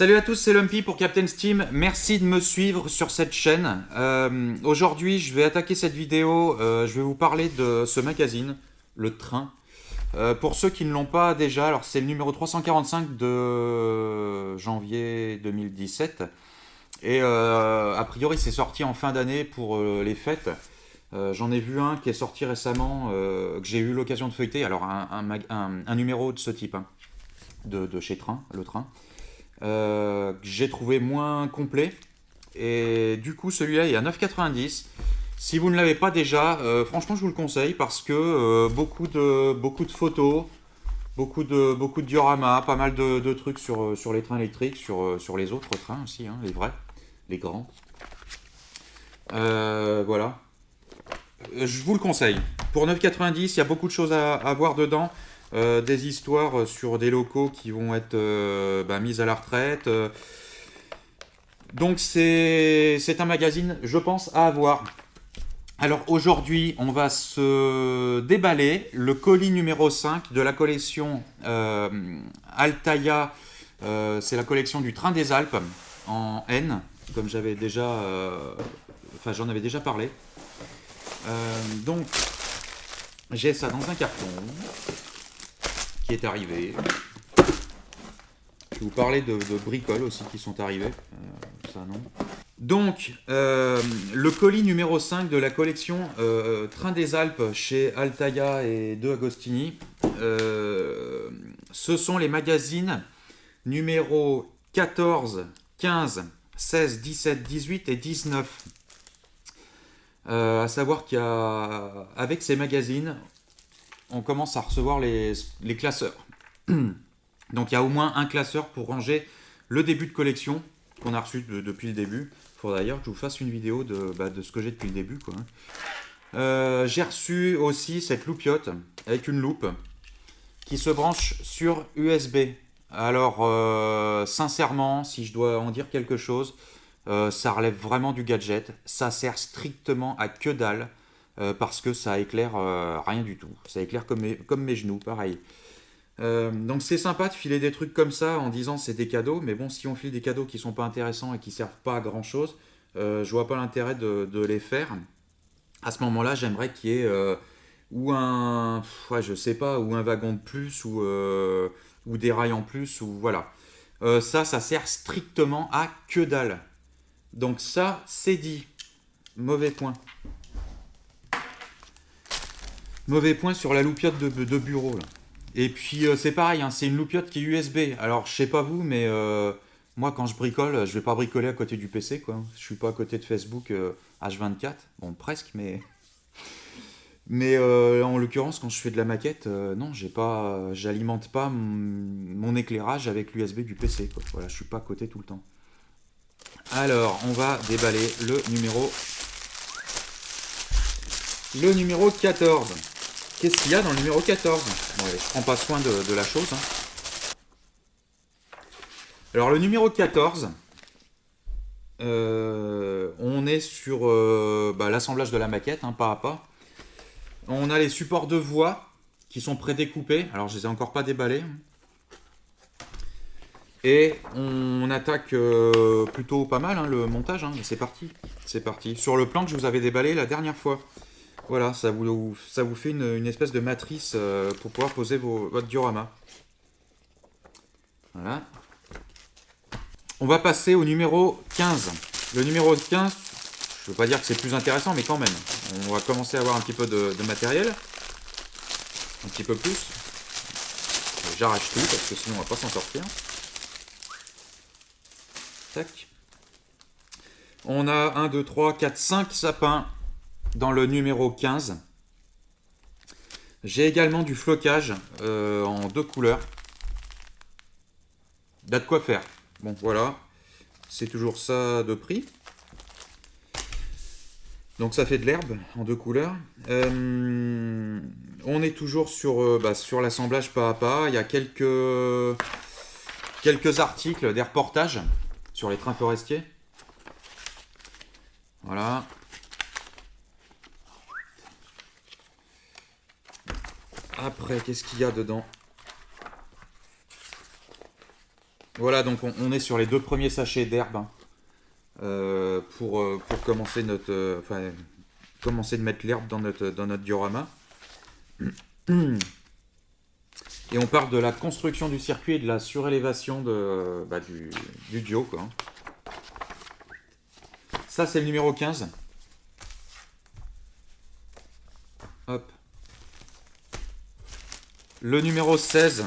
Salut à tous, c'est Lumpy pour Captain Steam. Merci de me suivre sur cette chaîne. Aujourd'hui, je vais attaquer cette vidéo. Je vais vous parler de ce magazine, Le Train. Pour ceux qui ne l'ont pas déjà, alors c'est le numéro 345 de janvier 2017. Et a priori, c'est sorti en fin d'année pour les fêtes. J'en ai vu un qui est sorti récemment, que j'ai eu l'occasion de feuilleter. Alors, un numéro de ce type, hein, de chez Train, Le Train. Que j'ai trouvé moins complet. Et du coup, celui-là est à 9,90. Si vous ne l'avez pas déjà, franchement, je vous le conseille parce que beaucoup de photos, beaucoup de dioramas, pas mal de trucs sur les trains électriques, sur les autres trains aussi, hein, les vrais, les grands. Voilà. Je vous le conseille. Pour 9,90, il y a beaucoup de choses à voir dedans. Des histoires sur des locaux qui vont être mis à la retraite. Donc c'est un magazine, je pense, à avoir. Alors aujourd'hui, on va se déballer le colis numéro 5 de la collection Altaïa. C'est la collection du Train des Alpes en N, comme j'avais déjà, j'en avais déjà parlé. Donc j'ai ça dans un carton qui est arrivé. Je vais vous parler de bricoles aussi qui sont arrivées. Ça non. Donc, le colis numéro 5 de la collection Train des Alpes chez Altaïa et De Agostini, ce sont les magazines numéro 14, 15, 16, 17, 18 et 19. À savoir qu'avec ces magazines, on commence à recevoir les classeurs. Donc il y a au moins un classeur pour ranger le début de collection qu'on a reçu depuis le début. Il faudra d'ailleurs que je vous fasse une vidéo de ce que j'ai depuis le début, quoi. J'ai reçu aussi cette loupiote avec une loupe qui se branche sur USB. Alors sincèrement, si je dois en dire quelque chose, ça relève vraiment du gadget. Ça sert strictement à que dalle parce que ça éclaire rien du tout. Ça éclaire comme mes genoux, pareil. Donc c'est sympa de filer des trucs comme ça en disant c'est des cadeaux, mais bon, si on file des cadeaux qui sont pas intéressants et qui servent pas à grand chose, je vois pas l'intérêt de les faire. À ce moment-là, j'aimerais qu'il y ait ou je sais pas, ou un wagon de plus, ou des rails en plus, ou voilà. Ça sert strictement à que dalle. Donc ça, c'est dit. Mauvais point. Mauvais point sur la loupiote de bureau, là. Et puis c'est pareil, hein, c'est une loupiote qui est USB. Alors je sais pas vous, mais moi quand je bricole, je vais pas bricoler à côté du PC, quoi. Je suis pas à côté de Facebook H24, bon presque, mais en l'occurrence quand je fais de la maquette, non, j'alimente pas mon éclairage avec l'USB du PC, quoi. Voilà, je suis pas à côté tout le temps. Alors on va déballer le numéro 14. Qu'est-ce qu'il y a dans le numéro 14? Bon, allez, je prends pas soin de la chose, hein. Alors le numéro 14, on est sur l'assemblage de la maquette, hein, pas à pas. On a les supports de voix qui sont prédécoupés. Alors je les ai encore pas déballés. Et on attaque plutôt pas mal, hein, le montage, hein. C'est parti. C'est parti. Sur le plan que je vous avais déballé la dernière fois. Voilà, ça vous fait une espèce de matrice pour pouvoir poser votre diorama. Voilà. On va passer au numéro 15. Le numéro 15, je ne veux pas dire que c'est plus intéressant, mais quand même. On va commencer à avoir un petit peu de matériel. Un petit peu plus. J'arrache tout parce que sinon on ne va pas s'en sortir. Tac. On a 1, 2, 3, 4, 5 sapins dans le numéro 15. J'ai également du flocage en 2 couleurs. Il y a de quoi faire. Bon, voilà. C'est toujours ça de prix. Donc ça fait de l'herbe en 2 couleurs. On est toujours sur l'assemblage pas à pas. Il y a quelques articles, des reportages sur les trains forestiers. Voilà. Après, qu'est-ce qu'il y a dedans? Voilà, donc on est sur les 2 premiers sachets d'herbe, hein, pour commencer commencer de mettre l'herbe dans notre diorama. Et on parle de la construction du circuit et de la surélévation du dio, quoi. Ça, c'est le numéro 15. Hop. Le numéro 16.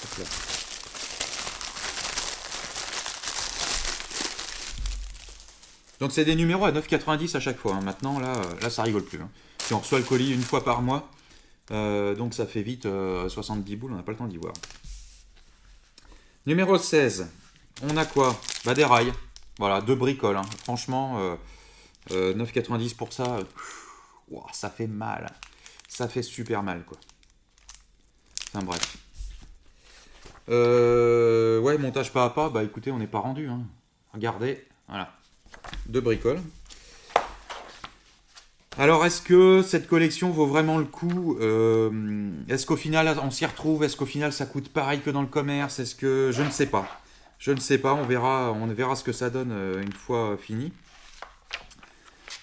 Hop là. Donc c'est des numéros à 9,90 à chaque fois, hein. Maintenant, là, ça rigole plus, hein. Si on reçoit le colis une fois par mois, donc ça fait vite 70 boules, on n'a pas le temps d'y voir. Numéro 16, on a quoi? Bah, des rails. Voilà, 2 bricoles, hein. Franchement, 9,90 pour ça, ouah, ça fait mal. Ça fait super mal, quoi. Enfin bref. Ouais, montage pas à pas, bah écoutez, on n'est pas rendu, hein. Regardez, voilà. 2 bricoles. Alors, est-ce que cette collection vaut vraiment le coup? Est-ce qu'au final, on s'y retrouve? Est-ce qu'au final, ça coûte pareil que dans le commerce? Est-ce que... Je ne sais pas. Je ne sais pas, on verra ce que ça donne une fois fini.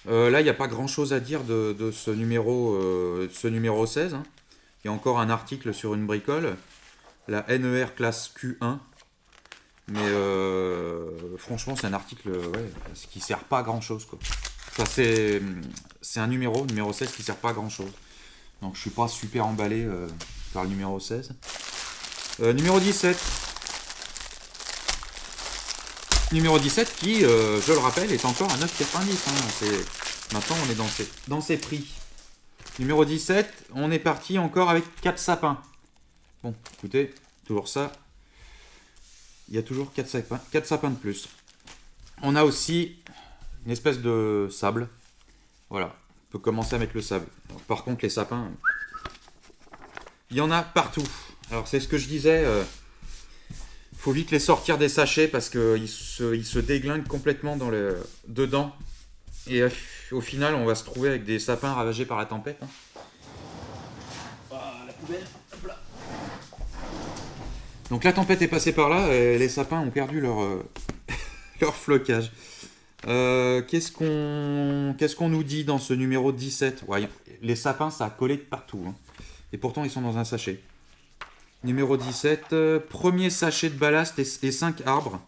Là, il n'y a pas grand-chose à dire de ce numéro 16, hein. Il y a encore un article sur une bricole, la NER classe Q1. Mais franchement, c'est un article qui sert pas à grand-chose, quoi. Enfin, c'est un numéro 16 qui sert pas à grand-chose. Donc je suis pas super emballé par le numéro 16. Numéro 17. Numéro 17 qui, je le rappelle, est encore à 9,90, hein. Maintenant, on est dans ces prix. Numéro 17, on est parti encore avec 4 sapins. Bon, écoutez, toujours ça. Il y a toujours 4 sapins de plus. On a aussi une espèce de sable. Voilà, on peut commencer à mettre le sable. Alors, par contre, les sapins, il y en a partout. Alors, c'est ce que je disais. Faut vite les sortir des sachets parce qu'ils se déglinguent complètement dedans. Et au final, on va se trouver avec des sapins ravagés par la tempête, hein. La poubelle, hop là. Donc la tempête est passée par là et les sapins ont perdu leur flocage. Qu'est-ce qu'on nous dit dans ce numéro 17? Ouais, les sapins, ça a collé de partout, hein. Et pourtant, ils sont dans un sachet. Numéro 17, premier sachet de ballast et 5 arbres.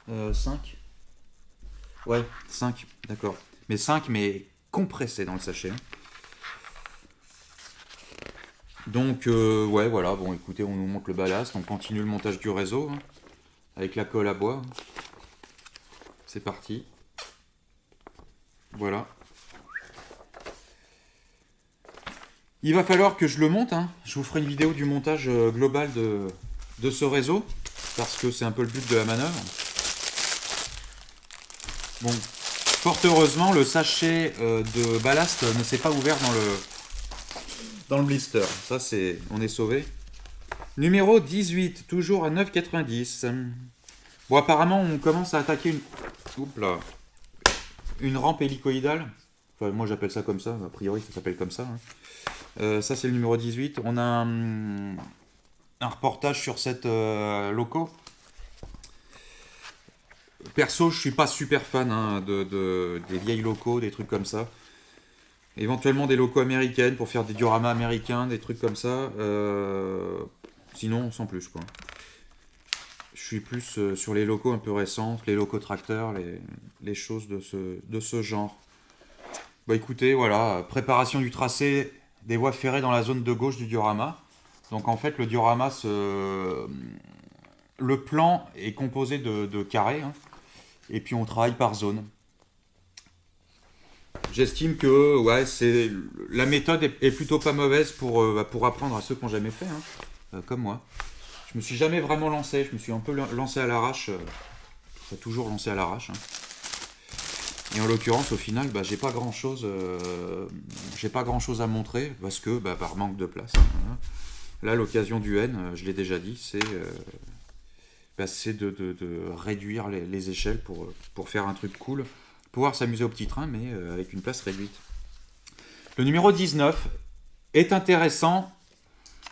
5? Ouais, 5, d'accord. Mais 5, mais compressés dans le sachet, hein. Donc, ouais, voilà. Bon, écoutez, on nous montre le ballast. On continue le montage du réseau, hein, avec la colle à bois. C'est parti. Voilà. Il va falloir que je le monte, hein. Je vous ferai une vidéo du montage global de ce réseau, parce que c'est un peu le but de la manœuvre. Bon, fort heureusement, le sachet de ballast ne s'est pas ouvert dans le blister. Ça, on est sauvé. Numéro 18, toujours à 9,90. Bon, apparemment, on commence à attaquer une rampe hélicoïdale. Enfin, moi, j'appelle ça comme ça. A priori, ça s'appelle comme ça, hein. Ça, c'est le numéro 18. On a un reportage sur cette loco. Perso, je suis pas super fan, hein, des vieilles locaux, des trucs comme ça. Éventuellement des locaux américaines pour faire des dioramas américains, des trucs comme ça. Sinon, sans plus, quoi. Je suis plus sur les locaux un peu récents, les locaux tracteurs, les choses de ce genre. Bah écoutez, voilà, préparation du tracé des voies ferrées dans la zone de gauche du diorama. Donc en fait, le diorama, le plan est composé de carrés, hein, et puis on travaille par zone. J'estime que ouais, la méthode est plutôt pas mauvaise pour apprendre à ceux qui n'ont jamais fait, hein, comme moi. Je me suis jamais vraiment lancé, je me suis un peu lancé à l'arrache. J'ai toujours lancé à l'arrache, hein. Et en l'occurrence, au final, bah, j'ai pas grand chose à montrer parce que par manque de place, hein. Là, l'occasion du N, je l'ai déjà dit, c'est de réduire les échelles pour faire un truc cool, pouvoir s'amuser au petit train, mais avec une place réduite. Le numéro 19 est intéressant,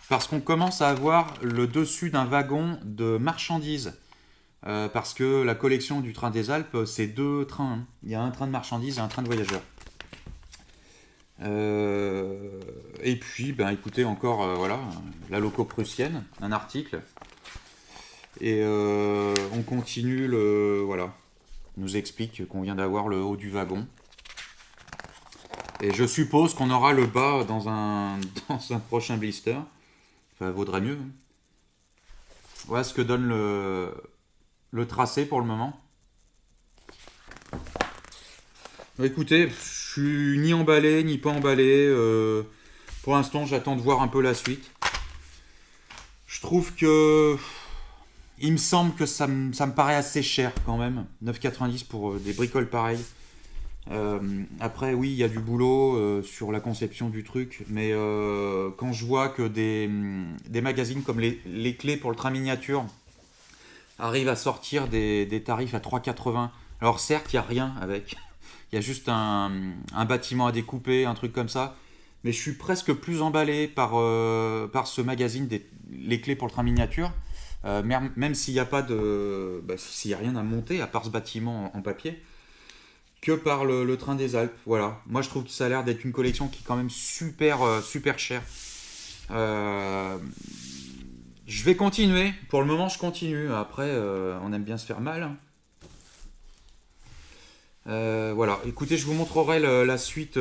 parce qu'on commence à avoir le dessus d'un wagon de marchandises. Parce que la collection du train des Alpes, c'est 2 trains, hein. Il y a un train de marchandises et un train de voyageurs. Et puis, ben, écoutez, encore, voilà, la loco prussienne, un article. Et on continue, voilà, on nous explique qu'on vient d'avoir le haut du wagon. Et je suppose qu'on aura le bas dans un prochain blister. Enfin, vaudrait mieux, hein. Voilà ce que donne le tracé pour le moment. Écoutez, je suis ni emballé, ni pas emballé. Pour l'instant, j'attends de voir un peu la suite. Je trouve que... Il me semble que ça me paraît assez cher quand même. 9,90 pour des bricoles pareilles. Après, oui, il y a du boulot sur la conception du truc. Mais quand je vois que des magazines comme les clés pour le train miniature arrivent à sortir des tarifs à 3,80. Alors certes, il n'y a rien avec. Il y a juste un bâtiment à découper, un truc comme ça. Mais je suis presque plus emballé par ce magazine, les clés pour le train miniature. Même s'il n'y a pas s'il y a rien à monter, à part ce bâtiment en papier, que par le train des Alpes. Voilà. Moi, je trouve que ça a l'air d'être une collection qui est quand même super, super chère. Je vais continuer. Pour le moment, je continue. Après, on aime bien se faire mal. Voilà. Écoutez, je vous montrerai la suite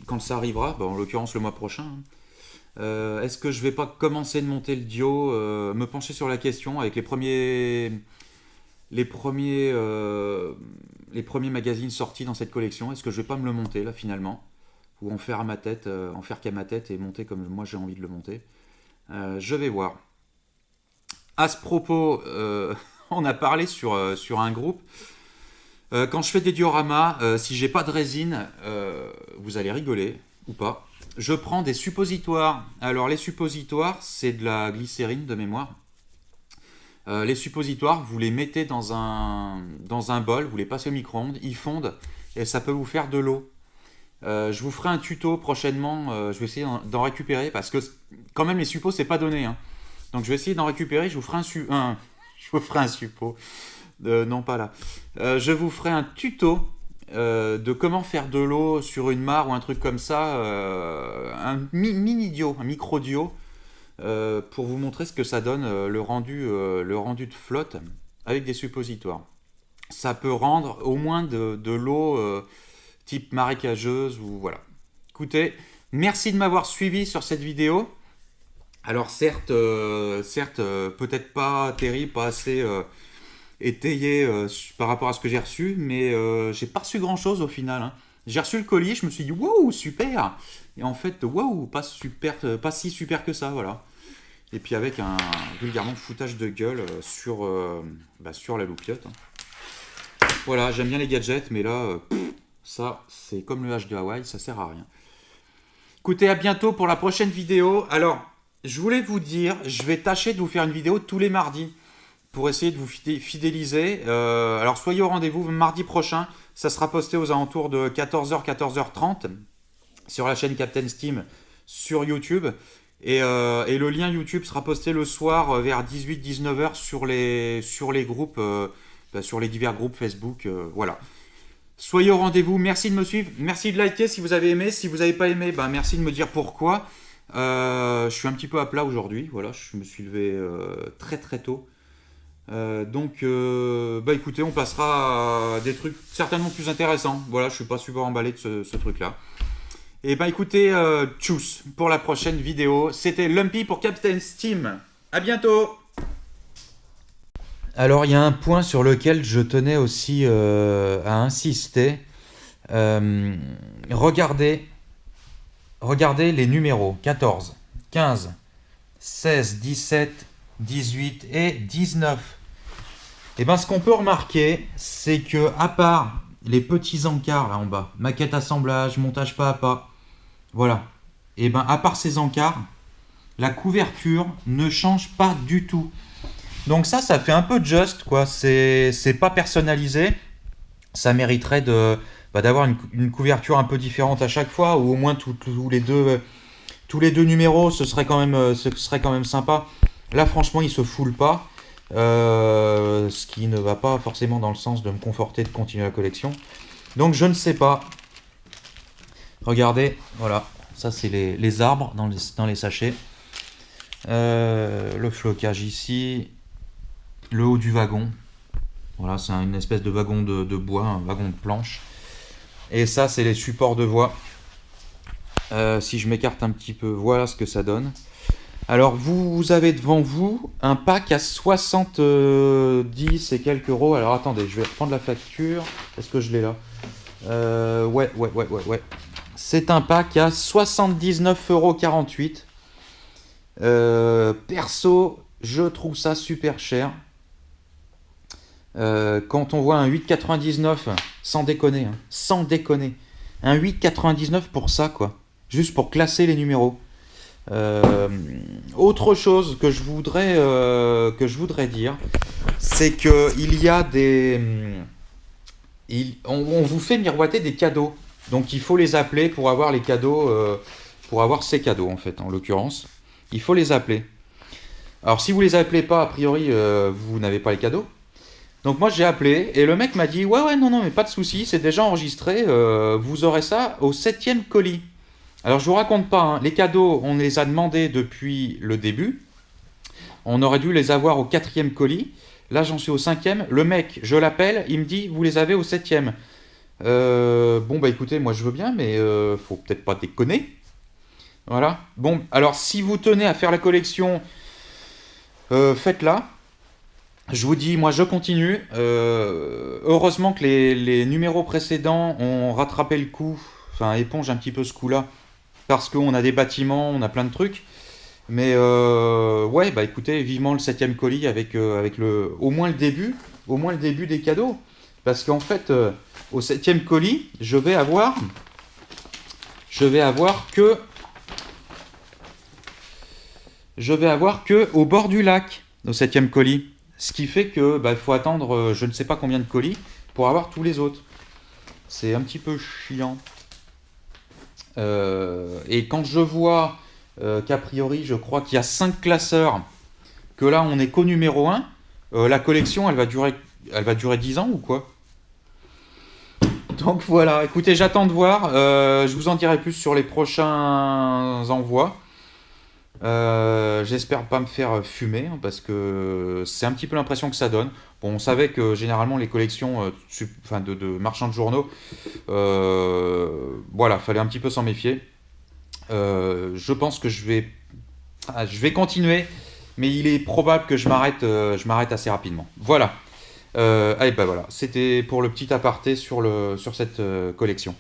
quand ça arrivera. En l'occurrence, le mois prochain. Est-ce que je vais pas commencer de monter le Dio, me pencher sur la question avec les premiers magazines sortis dans cette collection? Est-ce que je vais pas me le monter là finalement, ou en faire qu'à ma tête et monter comme moi j'ai envie de le monter? Je vais voir. À ce propos, on a parlé sur un groupe. Quand je fais des dioramas, si j'ai pas de résine, vous allez rigoler ou pas. Je prends des suppositoires. Alors les suppositoires, c'est de la glycérine de mémoire. Les suppositoires, vous les mettez dans un bol, vous les passez au micro-ondes, ils fondent et ça peut vous faire de l'eau. Je vous ferai un tuto prochainement, je vais essayer d'en récupérer parce que quand même les suppos c'est pas donné, hein. Donc je vais essayer d'en récupérer, je vous ferai je vous ferai un suppo. Non pas là. Je vous ferai un tuto de comment faire de l'eau sur une mare ou un truc comme ça, un mini-dio, un micro-dio, pour vous montrer ce que ça donne, le rendu de flotte avec des suppositoires. Ça peut rendre au moins de l'eau type marécageuse ou voilà. Écoutez, merci de m'avoir suivi sur cette vidéo. Alors certes, peut-être pas terrible, pas assez étayé par rapport à ce que j'ai reçu, mais j'ai pas reçu grand chose au final, hein. J'ai reçu le colis, je me suis dit waouh, super, et en fait waouh, pas si super que ça, voilà. Et puis avec un vulgairement foutage de gueule sur la loupiote, hein. Voilà, j'aime bien les gadgets, mais là ça c'est comme le H de Hawaï, ça sert à rien. Écoutez, à bientôt pour la prochaine vidéo. Alors je voulais vous dire, je vais tâcher de vous faire une vidéo tous les mardis pour essayer de vous fidéliser. Alors soyez au rendez-vous mardi prochain. Ça sera posté aux alentours de 14h, 14h30 sur la chaîne Captain Steam sur YouTube. Et le lien YouTube sera posté le soir vers 18-19h sur les groupes, sur les divers groupes Facebook. Voilà. Soyez au rendez-vous. Merci de me suivre. Merci de liker si vous avez aimé. Si vous n'avez pas aimé, merci de me dire pourquoi. Je suis un petit peu à plat aujourd'hui. Voilà, je me suis levé très très tôt. Donc, écoutez, on passera à des trucs certainement plus intéressants. Voilà, je suis pas super emballé de ce truc-là. Et écoutez, tchuss pour la prochaine vidéo. C'était Lumpy pour Captain Steam. À bientôt. Alors, il y a un point sur lequel je tenais aussi à insister. Regardez les numéros 14, 15, 16, 17, 18 et 19. Et ce qu'on peut remarquer, c'est que à part les petits encarts là en bas, maquette assemblage, montage pas à pas, voilà. Et à part ces encarts, la couverture ne change pas du tout. Donc ça fait un peu juste, quoi. C'est pas personnalisé. Ça mériterait d'avoir une couverture un peu différente à chaque fois, ou au moins tous tous les 2 numéros, ce serait quand même sympa. Là, franchement, il se foule pas. Ce qui ne va pas forcément dans le sens de me conforter de continuer la collection. Donc, je ne sais pas. Regardez, voilà. Ça, c'est les arbres dans les sachets. Le flocage ici. Le haut du wagon. Voilà, c'est une espèce de wagon de bois, un wagon de planche. Et ça, c'est les supports de voix. Si je m'écarte un petit peu, voilà ce que ça donne. Alors, vous avez devant vous un pack à 70 et quelques euros. Alors, attendez, je vais reprendre la facture. Est-ce que je l'ai là? Ouais. C'est un pack à 79,48 €. Perso, je trouve ça super cher. Quand on voit un 8,99, sans déconner, un 8,99 pour ça, quoi. Juste pour classer les numéros. Autre chose que je voudrais dire, c'est que il y a on vous fait miroiter des cadeaux. Donc il faut les appeler pour avoir les cadeaux, pour avoir ces cadeaux en fait, en l'occurrence. Il faut les appeler. Alors si vous les appelez pas, a priori, vous n'avez pas les cadeaux. Donc moi j'ai appelé et le mec m'a dit ouais non mais pas de souci, c'est déjà enregistré, vous aurez ça au 7e colis. Alors je vous raconte pas, hein, les cadeaux on les a demandés depuis le début, on aurait dû les avoir au 4e colis, là j'en suis au 5e, le mec je l'appelle, il me dit vous les avez au 7e. Bon bah écoutez, moi je veux bien mais faut peut-être pas déconner. Voilà, bon alors si vous tenez à faire la collection, faites-la. Je vous dis, moi je continue. Heureusement que les numéros précédents ont rattrapé le coup, enfin éponge un petit peu ce coup-là, parce qu'on a des bâtiments, on a plein de trucs. Mais ouais, bah écoutez, vivement le 7e colis avec au moins le début des cadeaux. Parce qu'en fait, au 7e colis, je vais avoir que au bord du lac, au 7e colis. Ce qui fait que il faut attendre je ne sais pas combien de colis pour avoir tous les autres. C'est un petit peu chiant. Et quand je vois qu'a priori, je crois qu'il y a 5 classeurs, que là on est qu'au numéro 1, la collection elle va durer 10 ans ou quoi? Donc voilà, écoutez, j'attends de voir. Je vous en dirai plus sur les prochains envois. J'espère pas me faire fumer hein, parce que c'est un petit peu l'impression que ça donne. Bon, on savait que généralement les collections de marchands de journaux, voilà, fallait un petit peu s'en méfier. Je pense que je vais continuer, mais il est probable que je m'arrête assez rapidement. Voilà. Allez, bah voilà, c'était pour le petit aparté sur cette collection.